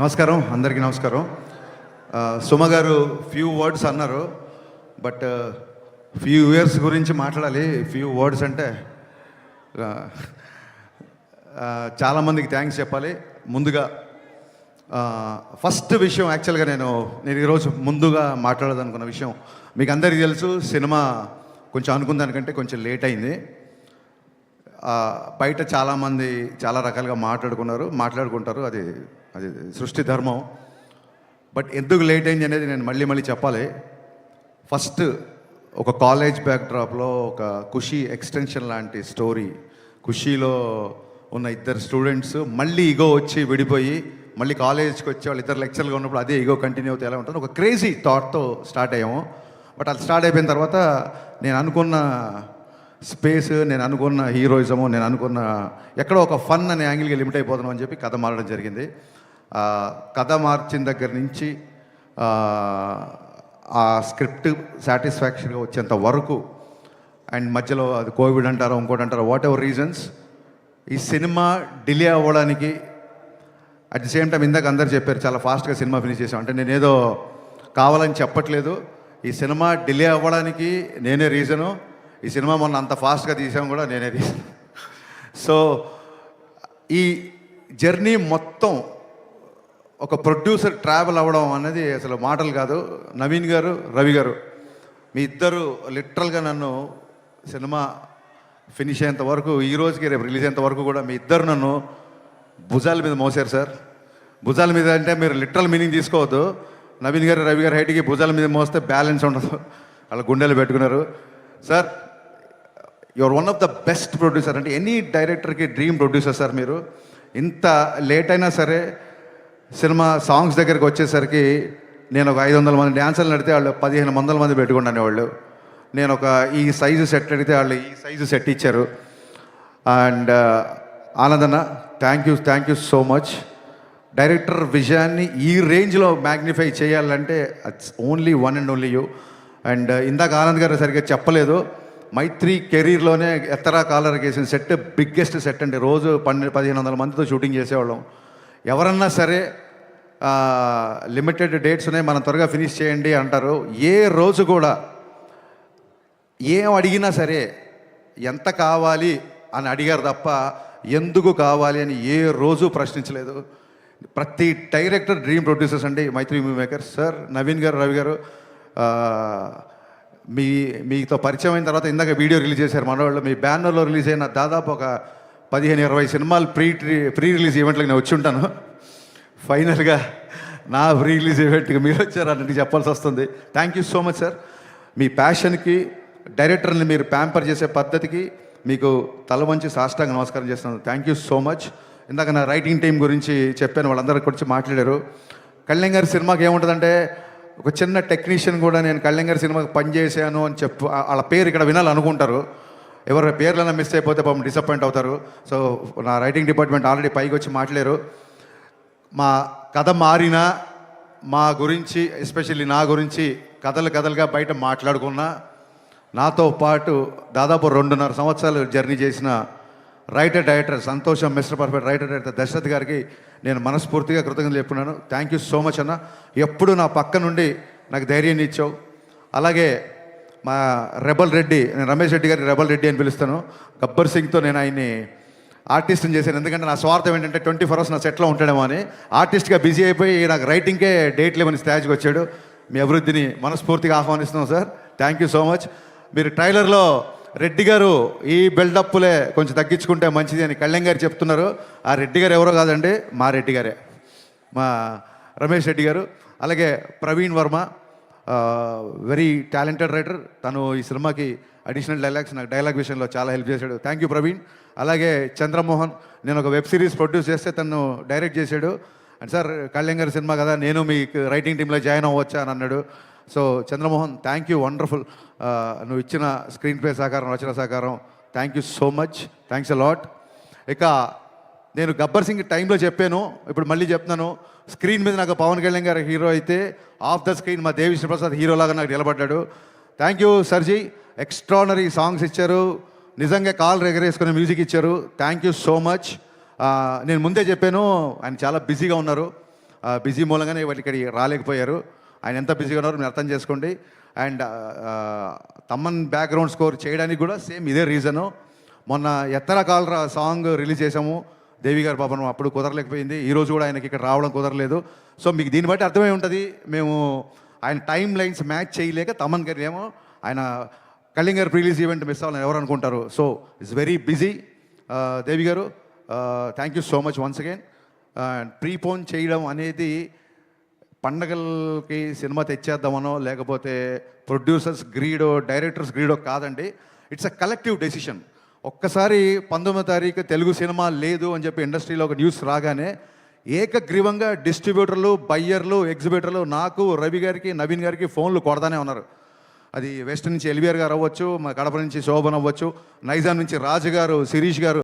నమస్కారం, అందరికీ నమస్కారం. సుమ గారు ఫ్యూ వర్డ్స్ అన్నారు, బట్ ఫ్యూ ఇయర్స్ గురించి మాట్లాడాలి. ఫ్యూ వర్డ్స్ అంటే చాలామందికి థ్యాంక్స్ చెప్పాలి. ముందుగా ఫస్ట్ విషయం, యాక్చువల్గా నేను ఈరోజు ముందుగా మాట్లాడదనుకున్న విషయం మీకు అందరికీ తెలుసు. సినిమా కొంచెం అనుకున్న దానికంటే కొంచెం లేట్ అయింది. బయట చాలామంది చాలా రకాలుగా మాట్లాడుకుంటారు, అది సృష్టి ధర్మం. బట్ ఎందుకు లేట్ అయింది అనేది నేను మళ్ళీ చెప్పాలి. ఫస్ట్ ఒక కాలేజ్ బ్యాక్డ్రాప్లో ఒక ఖుషీ ఎక్స్టెన్షన్ లాంటి స్టోరీ. ఖుషీలో ఉన్న ఇద్దరు స్టూడెంట్స్ మళ్ళీ ఈగో వచ్చి విడిపోయి మళ్ళీ కాలేజ్కి వచ్చి వాళ్ళు ఇద్దరు లెక్చర్లుగా ఉన్నప్పుడు అదే ఈగో కంటిన్యూ అవుతే ఎలా ఉంటుంది, ఒక క్రేజీ థాట్తో స్టార్ట్ అయ్యాము. బట్ అది స్టార్ట్ అయిపోయిన తర్వాత నేను అనుకున్న స్పేస్, నేను అనుకున్న హీరోయిజము, నేను అనుకున్న ఎక్కడో ఒక ఫన్ అనే యాంగిల్కి లిమిట్ అయిపోతున్నాం అని చెప్పి కథ మారడం జరిగింది. కథ మార్చిన దగ్గర నుంచి ఆ స్క్రిప్ట్ సాటిస్ఫాక్షన్గా వచ్చేంత వరకు, అండ్ మధ్యలో అది కోవిడ్ అంటారో ఇంకోటి అంటారో, వాట్ ఎవర్ రీజన్స్, ఈ సినిమా డిలే అవ్వడానికి అట్ ది సేమ్ టైం ఇందాక అందరు చెప్పారు చాలా ఫాస్ట్గా సినిమా ఫినిష్ చేసాం అంటే నేనేదో కావాలని చెప్పట్లేదు. ఈ సినిమా డిలే అవ్వడానికి నేనే రీజను. ఈ సినిమా మొన్న అంత ఫాస్ట్గా తీసాం కూడా నేనే రీజన్. సో ఈ జర్నీ మొత్తం ఒక ప్రొడ్యూసర్ ట్రావెల్ అవ్వడం అనేది అసలు మాటలు కాదు. నవీన్ గారు, రవి గారు, మీ ఇద్దరు లిటరల్గా నన్ను సినిమా ఫినిష్ అయ్యేంత వరకు, ఈ రోజుకి రేపు రిలీజ్ అయ్యేంత వరకు కూడా మీ ఇద్దరు నన్ను భుజాల మీద మోసారు సార్. భుజాల మీద అంటే మీరు లిటరల్ మీనింగ్ తీసుకోవద్దు. నవీన్ గారు, రవి గారు హైట్కి భుజాల మీద మోస్తే బ్యాలెన్స్ ఉండదు, వాళ్ళ గుండెలు పెట్టుకున్నారు. Sir, your one of the best producer. అంటే ఎనీ డైరెక్టర్కి డ్రీమ్ ప్రొడ్యూసర్ సార్ మీరు. ఇంత లేట్ అయినా సరే సినిమా సాంగ్స్ దగ్గరికి వచ్చేసరికి నేను ఒక 500 మంది డ్యాన్సర్లు నడితే వాళ్ళు 1500 మంది పెట్టుకున్నాను వాళ్ళు. నేను ఒక ఈ సైజు సెట్ అడిగితే వాళ్ళు ఈ సైజు సెట్ ఇచ్చారు. అండ్ ఆనందన్న, thank you so much. Director విజయాన్ని ఈ రేంజ్లో మ్యాగ్నిఫై చేయాలంటే it's only one and only you. And ఇందాక ఆనంద్ గారు సరిగ్గా చెప్పలేదు, మైత్రి కెరీర్లోనే ఎత్తరా కాలర్ వేసిన సెట్ బిగ్గెస్ట్ సెట్ అండి. రోజు 1500 మందితో షూటింగ్ చేసేవాళ్ళం. ఎవరన్నా సరే లిమిటెడ్ డేట్స్ ఉన్నాయి, మనం త్వరగా ఫినిష్ చేయండి అంటారు. ఏ రోజు కూడా ఏం అడిగినా సరే ఎంత కావాలి అని అడిగారు తప్ప ఎందుకు కావాలి అని ఏ రోజు ప్రశ్నించలేదు. ప్రతి డైరెక్టర్ డ్రీమ్ ప్రొడ్యూసర్స్ అండి మైత్రి మూవీ మేకర్. సార్, నవీన్ గారు, రవి గారు, మీతో పరిచయం అయిన తర్వాత ఇందాక వీడియో రిలీజ్ చేశారు మనవాళ్ళు. మీ బ్యానర్లో రిలీజ్ అయిన దాదాపు ఒక 15-20 సినిమాలు ప్రీ రిలీజ్ ఈవెంట్లకు నేను వచ్చి ఉంటాను. ఫైనల్గా నా ప్రీ రిలీజ్ ఈవెంట్కి మీరు వచ్చారు అన్నట్టు చెప్పాల్సి వస్తుంది. Thank you so much sir. మీ ప్యాషన్కి, డైరెక్టర్ని మీరు ప్యాంపర్ చేసే పద్ధతికి మీకు తల వంచి సాష్టాంగ నమస్కారం చేస్తున్నాను. Thank you so much. ఇందాక నా రైటింగ్ టీం గురించి చెప్పాను, వాళ్ళందరి గురించి మాట్లాడారు. కళ్యాణ్ గారి సినిమాకి ఏముంటుందంటే, ఒక చిన్న టెక్నీషియన్ కూడా నేను కళ్యాణ్ గారి సినిమాకి పనిచేశాను అని వాళ్ళ పేరు ఇక్కడ వినాలనుకుంటారు. ఎవరి పేర్లైనా మిస్ అయిపోతే పాపం డిసప్పాయింట్ అవుతారు. సో నా రైటింగ్ డిపార్ట్మెంట్ ఆల్రెడీ పైకి వచ్చి మాట్లాడారు. మా కథ మారినా మా గురించి, ఎస్పెషల్లీ నా గురించి కథలుగా బయట మాట్లాడుకున్నా, నాతో పాటు దాదాపు 2.5 సంవత్సరాలు జర్నీ చేసిన రైటర్ డైరెక్టర్ సంతోషం, mister perfect writer director Dashrath గారికి నేను మనస్ఫూర్తిగా కృతజ్ఞతలు చెప్పుకున్నాను. థ్యాంక్ యూ సో మచ్ అన్న. ఎప్పుడు నా పక్క నుండి నాకు ధైర్యాన్ని ఇచ్చావు. అలాగే మా రెబల్ రెడ్డి, నేను రమేష్ రెడ్డి గారిని రెబల్ రెడ్డి అని పిలుస్తాను. గబ్బర్ సింగ్తో నేను ఆయన్ని ఆర్టిస్ట్ని చేశాను. ఎందుకంటే నా స్వార్థం ఏంటంటే 24 hours నా సెట్లో ఉంటాడేమో అని. ఆర్టిస్ట్గా బిజీ అయిపోయి నాకు రైటింగ్కే డేట్ లేవని స్టేజ్కి వచ్చాడు. మీ అభివృద్ధిని మనస్ఫూర్తిగా ఆహ్వానిస్తున్నాం sir. Thank you so much. మీరు ట్రైలర్లో రెడ్డి గారు ఈ బిల్డప్లే కొంచెం తగ్గించుకుంటే మంచిది అని కళ్యాణ్ గారు చెప్తున్నారు. ఆ రెడ్డి గారు ఎవరో కాదండి, మా రెడ్డి గారే, మా రమేష్ రెడ్డి గారు. అలాగే Praveen Varma, very talented writer. తను ఈ సినిమాకి అడిషనల్ డైలాగ్స్, నాకు డైలాగ్ విషయంలో చాలా హెల్ప్ చేశాడు. Thank you Praveen. అలాగే చంద్రమోహన్, నేను ఒక వెబ్ సిరీస్ ప్రొడ్యూస్ చేస్తే తను డైరెక్ట్ చేశాడు. అండ్ సార్, కళ్యాణ్ గారి సినిమా కదా, నేను మీకు రైటింగ్ టీంలో జాయిన్ అవ్వచ్చా అని అన్నాడు. So Chandramohan, thank you, wonderful. నువ్వు ఇచ్చిన స్క్రీన్ ప్లే సహకారం, రచన సహకారం, thank you so much. Thanks a lot. ఇక నేను గబ్బర్ సింగ్ టైంలో చెప్పాను, ఇప్పుడు మళ్ళీ చెప్తున్నాను. స్క్రీన్ మీద నాకు పవన్ కళ్యాణ్ గారు హీరో అయితే, ఆఫ్ ద స్క్రీన్ మా దేవిశ్రీ ప్రసాద్ హీరోలాగా నాకు నిలబడ్డాడు. థ్యాంక్ యూ సర్జీ. ఎక్స్ట్రానరీ సాంగ్స్ ఇచ్చారు, నిజంగా కాల్ ఎగరేసుకునే మ్యూజిక్ ఇచ్చారు. Thank you so much. నేను ముందే చెప్పాను, ఆయన చాలా బిజీగా ఉన్నారు. బిజీ మూలంగానే వాళ్ళు ఇక్కడికి రాలేకపోయారు. ఆయన ఎంత బిజీగా ఉన్నారో మీరు అర్థం చేసుకోండి. అండ్ తమ్మన్ బ్యాక్గ్రౌండ్ స్కోర్ చేయడానికి కూడా సేమ్ ఇదే రీజను. మొన్న ఎత్తర కాలరా సాంగ్ రిలీజ్ చేసాము, దేవి గారు పాపం అప్పుడు కుదరలేకపోయింది. ఈరోజు కూడా ఆయనకి ఇక్కడ రావడం కుదరలేదు. సో మీకు దీన్ని బట్టి అర్థమై ఉంటుంది, మేము ఆయన టైం లైన్స్ మ్యాచ్ చేయలేక తమన్ గారు ఏమో ఆయన కళింగర్ గారు రిలీజ్ ఈవెంట్ మిస్ అవ్వాలని ఎవరు అనుకుంటారు. So it's very busy. Devi గారు thank you so much once again. Prepone చేయడం అనేది పండగలకి సినిమా తెచ్చేద్దామనో లేకపోతే ప్రొడ్యూసర్స్ గ్రీడో డైరెక్టర్స్ గ్రీడో కాదండి. It's a collective decision. ఒక్కసారి 19వ తారీఖు తెలుగు సినిమా లేదు అని చెప్పి ఇండస్ట్రీలో ఒక న్యూస్ రాగానే ఏకగ్రీవంగా డిస్ట్రిబ్యూటర్లు, బయ్యర్లు, ఎగ్జిబిటర్లు నాకు, రవి గారికి, నవీన్ గారికి ఫోన్లు కొడతానే ఉన్నారు. అది వెస్ట్ నుంచి ఎల్వీఆర్ గారు అవ్వచ్చు, మా కడప నుంచి శోభన్ అవ్వచ్చు, నైజాం నుంచి రాజు గారు, శిరీష్ గారు,